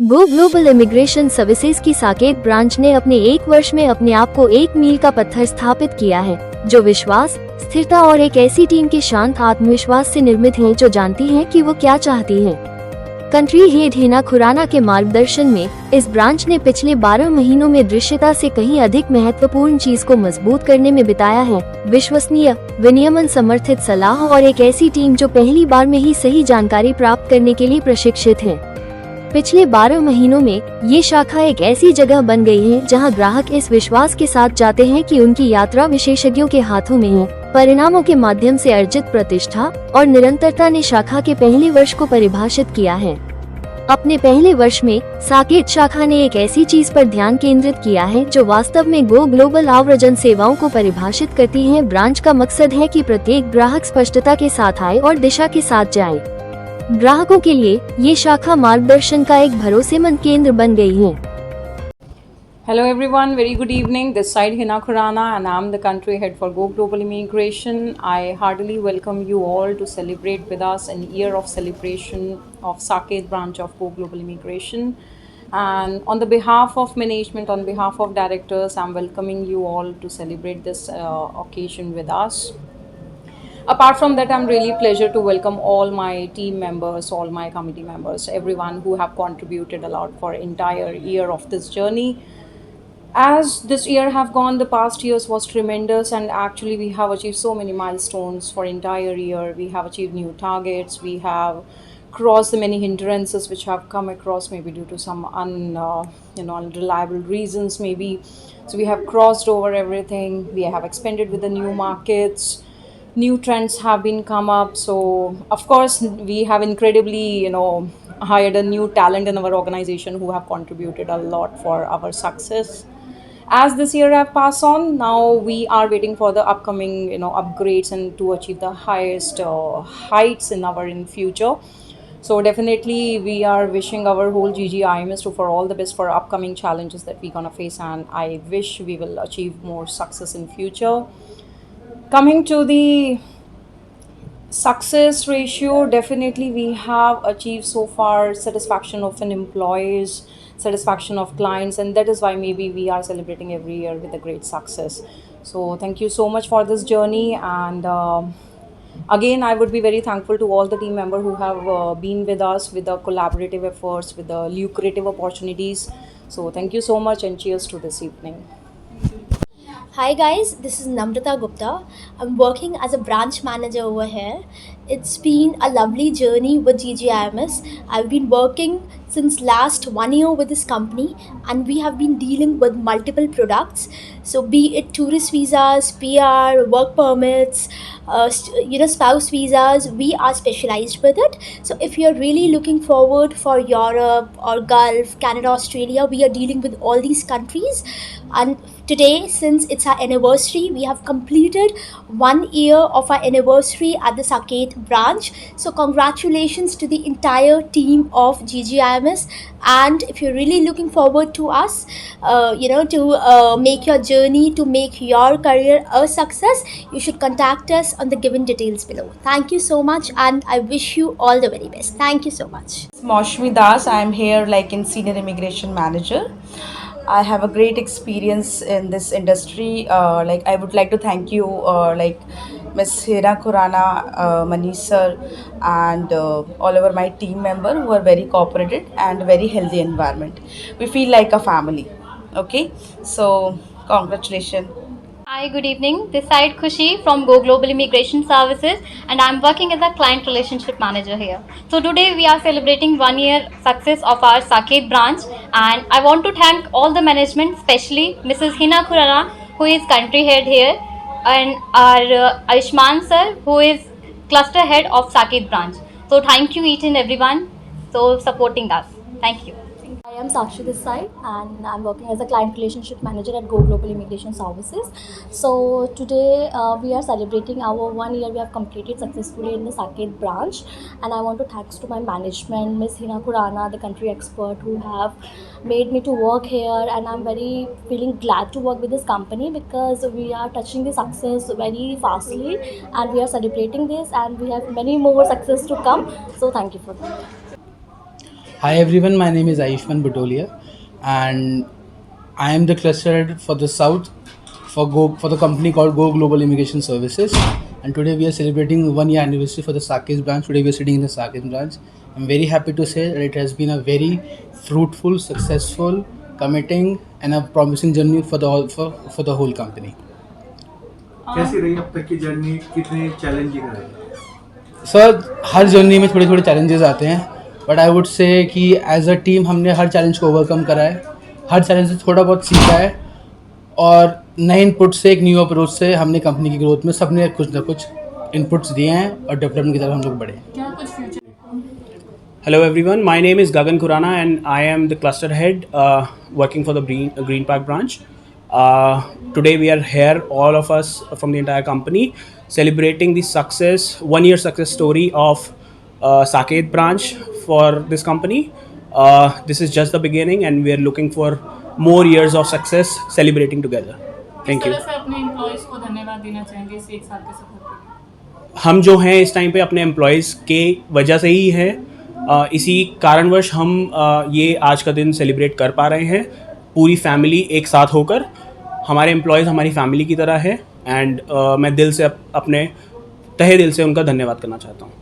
Go global immigration services की Saket branch ने अपने एक वर्ष में अपने आप को एक मील का पत्थर स्थापित किया है, जो विश्वास, स्थिरता और एक ऐसी टीम के शांत आत्मविश्वास से निर्मित है जो जानती है कि वो क्या चाहती है। कंट्री हेड हिना खुराना के मार्गदर्शन में इस ब्रांच ने पिछले 12 महीनों में दृश्यता से कहीं अधिक महत्वपूर्ण चीज को मजबूत करने में बिताया है। विश्वसनीय, विनियमन समर्थित सलाह और एक ऐसी टीम जो पहली बार में ही सही जानकारी प्राप्त करने के लिए प्रशिक्षित है। पिछले 12 महीनों में ये शाखा एक ऐसी जगह बन गई है जहां ग्राहक इस विश्वास के साथ जाते हैं कि उनकी यात्रा विशेषज्ञों के हाथों में है। परिणामों के माध्यम से अर्जित प्रतिष्ठा और निरंतरता ने शाखा के पहले वर्ष को परिभाषित किया है। अपने पहले वर्ष में साकेत शाखा ने एक ऐसी चीज पर ध्यान केंद्रित किया है जो वास्तव में गो ग्लोबल आव्रजन सेवाओं को परिभाषित करती है। ब्रांच का मकसद है कि प्रत्येक ग्राहक स्पष्टता के साथ आए और दिशा के साथ जाए। ग्राहकों के लिए ये शाखा मार्गदर्शन का एक भरोसेमंद केंद्र बन गई है। Hello everyone, very good evening. This side Hina Khurana and I'm the country head for Go Global Immigration. I heartily welcome you all to celebrate with us an year of celebration of Saket branch of Go Global Immigration. And on the behalf of management, on behalf of directors, I'm welcoming you all to celebrate this occasion with us. Apart from that, I'm really pleasure to welcome all my team members, all my committee members, everyone who have contributed a lot for entire year of this journey. As this year have gone, the past years was tremendous, and actually we have achieved so many milestones for entire year. We have achieved new targets. We have crossed the many hindrances which have come across, maybe due to some unreliable reasons, maybe. So we have crossed over everything. We have expanded with the new markets. New trends have been come up, so of course we have incredibly hired a new talent in our organization who have contributed a lot for our success. As this year have passed on, now we are waiting for the upcoming upgrades and to achieve the highest heights in future. So definitely we are wishing our whole GGIMS to for all the best for upcoming challenges that we're gonna face, and I wish we will achieve more success in future. Coming to the success ratio, definitely we have achieved so far satisfaction of an employees, satisfaction of clients, and that is why maybe we are celebrating every year with a great success. So thank you so much for this journey, and again I would be very thankful to all the team members who have been with us with the collaborative efforts, with the lucrative opportunities. So thank you so much, and cheers to this evening. Hi guys, this is Namrata Gupta. I'm working as a branch manager over here. It's been a lovely journey with GGIMS. I've been working since last 1 year with this company, and we have been dealing with multiple products. So be it tourist visas, PR, work permits, spouse visas, we are specialized with it. So if you're really looking forward for Europe or Gulf, Canada, Australia, we are dealing with all these countries. And today, since it's our anniversary, we have completed 1 year of our anniversary at the Saket branch. So congratulations to the entire team of GGIMS. And if you're really looking forward to us, to make your journey, to make your career a success, you should contact us on the given details below. Thank you so much, and I wish you all the very best. Thank you so much. Maushmi Das. I am here like in senior immigration manager. I have a great experience in this industry. I would like to thank you, Ms. Hira Khurana, Manish sir, and all over my team member who are very cooperative and very healthy environment. We feel like a family. Okay, so congratulations. Hi, good evening. This side Khushi from Go Global Immigration Services, and I'm working as a client relationship manager here. So today we are celebrating 1 year success of our Saket branch, and I want to thank all the management, especially Mrs. Hina Khurana, who is country head here, and our Aishman sir, who is cluster head of Saket branch. So thank you each and everyone for supporting us. Thank you. I am Sakshi this side, and I'm working as a client relationship manager at Go Global Immigration Services. So today we are celebrating our 1 year we have completed successfully in the Saket branch, and I want to thanks to my management, Ms. Hina Khurana, the country expert, who have made me to work here, and I'm very feeling glad to work with this company because we are touching the success very fastly, and we are celebrating this, and we have many more success to come. So thank you for that. Hi everyone, my name is Ayushman Batolia and I am the cluster head for the South for the company called Go Global Immigration Services. And today we are celebrating 1 year anniversary for the Saket branch. Today we are sitting in the Saket branch. I'm very happy to say that it has been a very fruitful, successful, committing and a promising journey for the whole company. कैसी रही अब तक की journey, कितनी challenging रही? Sir, हर journey में थोड़े थोड़े चैलेंजेस आते हैं, बट आई वुड से कि एज अ टीम हमने हर चैलेंज को ओवरकम करा है, हर चैलेंज से थोड़ा बहुत सीखा है और नए इनपुट से, एक न्यू अप्रोच से हमने कंपनी की ग्रोथ में सबने कुछ ना कुछ इनपुट्स दिए हैं और डेवलपमेंट की तरफ हम लोग बढ़े। Hello everyone, my name is Gagan Khurana and I am the cluster head working for the Green Park branch. Today we are here, all of us from the entire company, celebrating the success, 1 year success story of Saket branch for this company. This is just the beginning and we are looking for more years of success celebrating together. Thank you. किस तरह से अपने employees को धन्यवाद देना चाहेंगे इस 1 साल के सफर के लिए? हम जो हैं इस टाइम पे अपने एम्प्लॉयज़ के वजह से ही हैं, इसी कारणवश हम ये आज का दिन सेलिब्रेट कर पा रहे हैं पूरी फैमिली एक साथ होकर। हमारे एम्प्लॉयज़ हमारी फैमिली की तरह है एंड मैं दिल से अपने तहे दिल से उनका धन्यवाद करना चाहता हूँ।